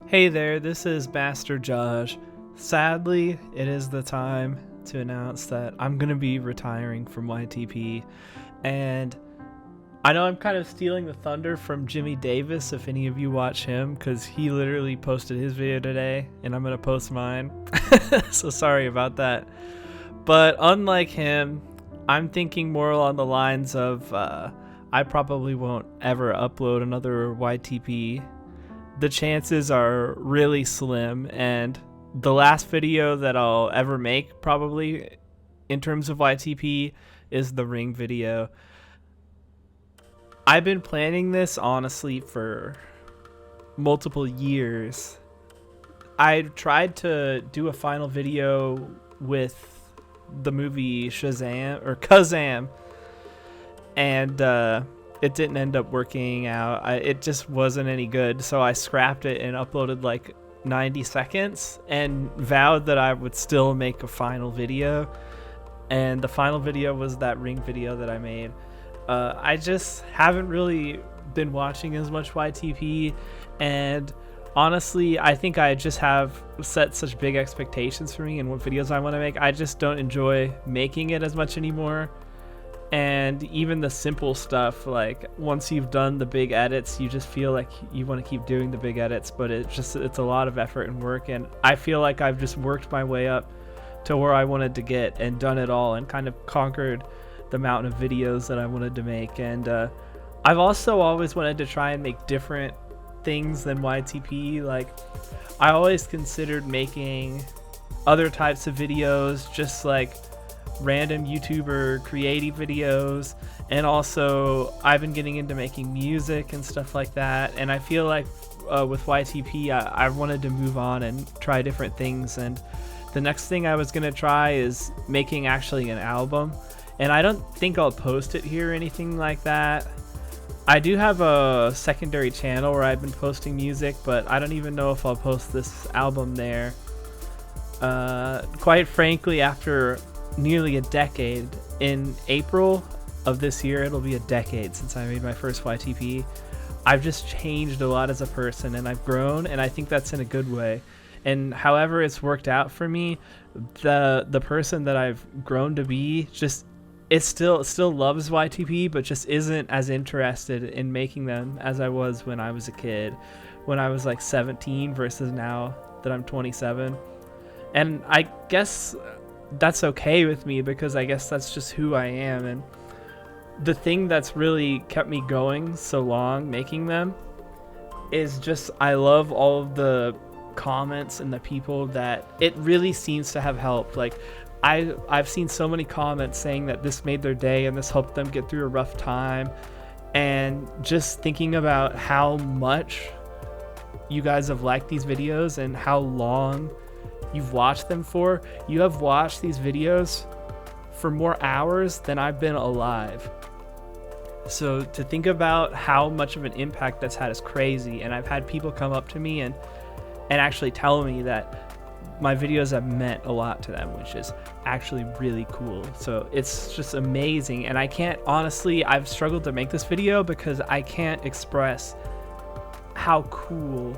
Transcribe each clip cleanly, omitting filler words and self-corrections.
Hey there, this is Master Josh. Sadly, it is the time to announce that I'm going to be retiring from YTP. And I know I'm kind of stealing the thunder from Jimmy Davis, if any of you watch him, because he literally posted his video today, and I'm going to post mine. So sorry about that. But unlike him, I'm thinking more along the lines of I probably won't ever upload another YTP. The chances are really slim, and the last video that I'll ever make probably in terms of YTP is the ring video. I've been planning this honestly for multiple years. I tried to do a final video with the movie Shazam or Kazam, and it didn't end up working out. It just wasn't any good, so I scrapped it and uploaded like 90 seconds and vowed that I would still make a final video. And the final video was that ring video that I made. I just haven't really been watching as much YTP, and honestly, I think I just have set such big expectations for me and what videos I want to make. I just don't enjoy making it as much anymore. And even the simple stuff, like once you've done the big edits, you just feel like you want to keep doing the big edits, but it's a lot of effort and work, and I feel like I've just worked my way up to where I wanted to get and done it all and kind of conquered the mountain of videos that I wanted to make. And I've also always wanted to try and make different things than YTP. Like, I always considered making other types of videos, just like random YouTuber creative videos, and also I've been getting into making music and stuff like that, and I feel like with YTP I wanted to move on and try different things. And the next thing I was gonna try is making actually an album, and I don't think I'll post it here or anything like that. I do have a secondary channel where I've been posting music, but I don't even know if I'll post this album there. Quite frankly, after nearly a decade, in April of this year it'll be a decade since I made my first YTP. I've just changed a lot as a person, and I've grown, and I think that's in a good way. And however it's worked out for me, the person that I've grown to be just it still loves YTP, but just isn't as interested in making them as I was when I was a kid, when I was like 17 versus now that I'm 27. And I guess that's okay with me, because I guess that's just who I am. And the thing that's really kept me going so long making them is just I love all of the comments and the people that it really seems to have helped. Like, I've seen so many comments saying that this made their day and this helped them get through a rough time. And just thinking about how much you guys have liked these videos and how long you've watched them for. You have watched these videos for more hours than I've been alive. So to think about how much of an impact that's had is crazy. And I've had people come up to me and actually tell me that my videos have meant a lot to them, which is actually really cool. So it's just amazing. And I can't, honestly, I've struggled to make this video because I can't express how cool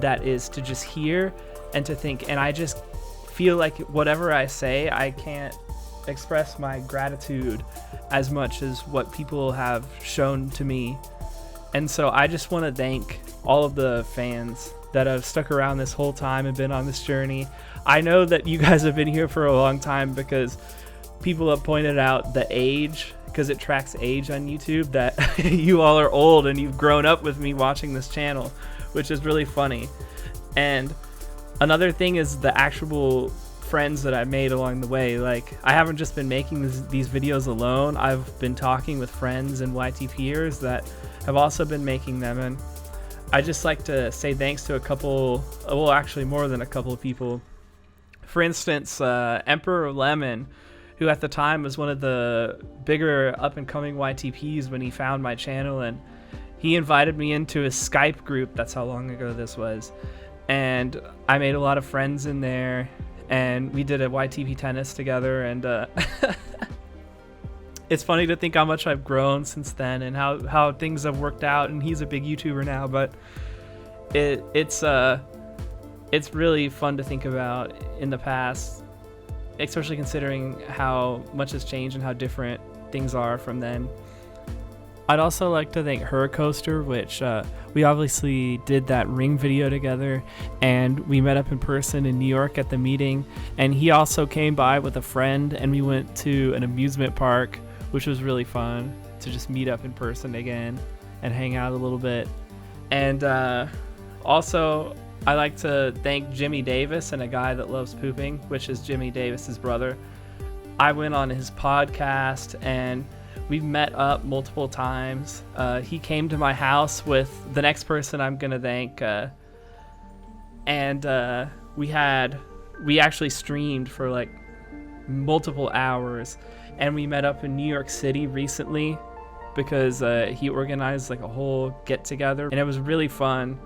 that is to just hear and to think. And I just feel like whatever I say, I can't express my gratitude as much as what people have shown to me. And so I just want to thank all of the fans that have stuck around this whole time and been on this journey. I know that you guys have been here for a long time, because people have pointed out the age, because it tracks age on YouTube, that you all are old and you've grown up with me watching this channel, which is really funny. And another thing is the actual friends that I've made along the way. Like, I haven't just been making these videos alone. I've been talking with friends and YTPers that have also been making them, and I just like to say thanks to a couple, well, actually more than a couple of people. For instance, Emperor Lemon, who at the time was one of the bigger up-and-coming YTPs when he found my channel, and he invited me into his Skype group. That's how long ago this was. And I made a lot of friends in there, and we did a YTP tennis together, and it's funny to think how much I've grown since then and how things have worked out, and he's a big YouTuber now. But it's it's really fun to think about in the past, especially considering how much has changed and how different things are from then. I'd also like to thank HurrCoaster, which we obviously did that Ring video together, and we met up in person in New York at the meeting, and he also came by with a friend, and we went to an amusement park, which was really fun to just meet up in person again and hang out a little bit. And also, I like to thank Jimmy Davis and A Guy That Loves Pooping, which is Jimmy Davis's brother. I went on his podcast, and we've met up multiple times. He came to my house with the next person I'm gonna thank, and we actually streamed for like multiple hours, and we met up in New York City recently because he organized like a whole get together, and it was really fun.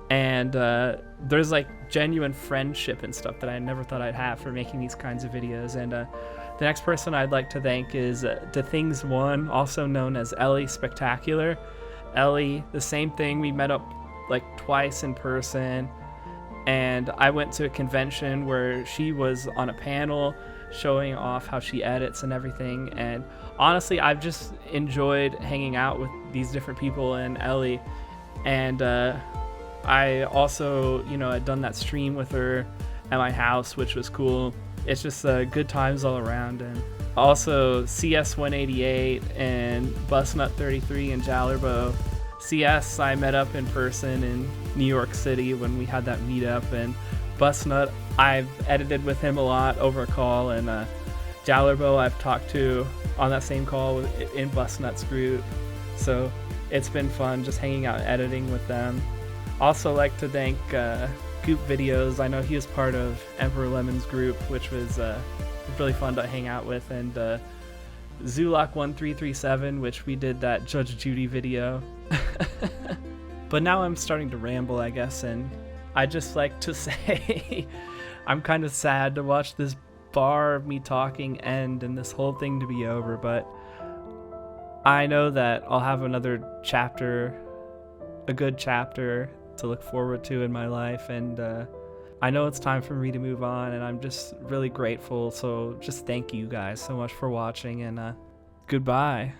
And there's like genuine friendship and stuff that I never thought I'd have for making these kinds of videos. And the next person I'd like to thank is The Things One, also known as Ellie Spectacular. Ellie, the same thing, we met up like twice in person, and I went to a convention where she was on a panel showing off how she edits and everything. And honestly, I've just enjoyed hanging out with these different people and Ellie. And I also, I'd done that stream with her at my house, which was cool. It's just good times all around. And also CS188 and Busnut33 and Jallerbo. CS, I met up in person in New York City when we had that meetup, and Busnut, I've edited with him a lot over a call, and Jallerbo I've talked to on that same call in Busnut's group. So it's been fun just hanging out and editing with them. Also like to thank Goop Videos. I know he was part of Emperor Lemon's group, which was really fun to hang out with, and Zulok1337, which we did that Judge Judy video. But now I'm starting to ramble, I guess, and I'd just like to say I'm kind of sad to watch this bar of me talking end and this whole thing to be over, but I know that I'll have another chapter, a good chapter to look forward to in my life, and I know it's time for me to move on, and I'm just really grateful. So just thank you guys so much for watching, and goodbye.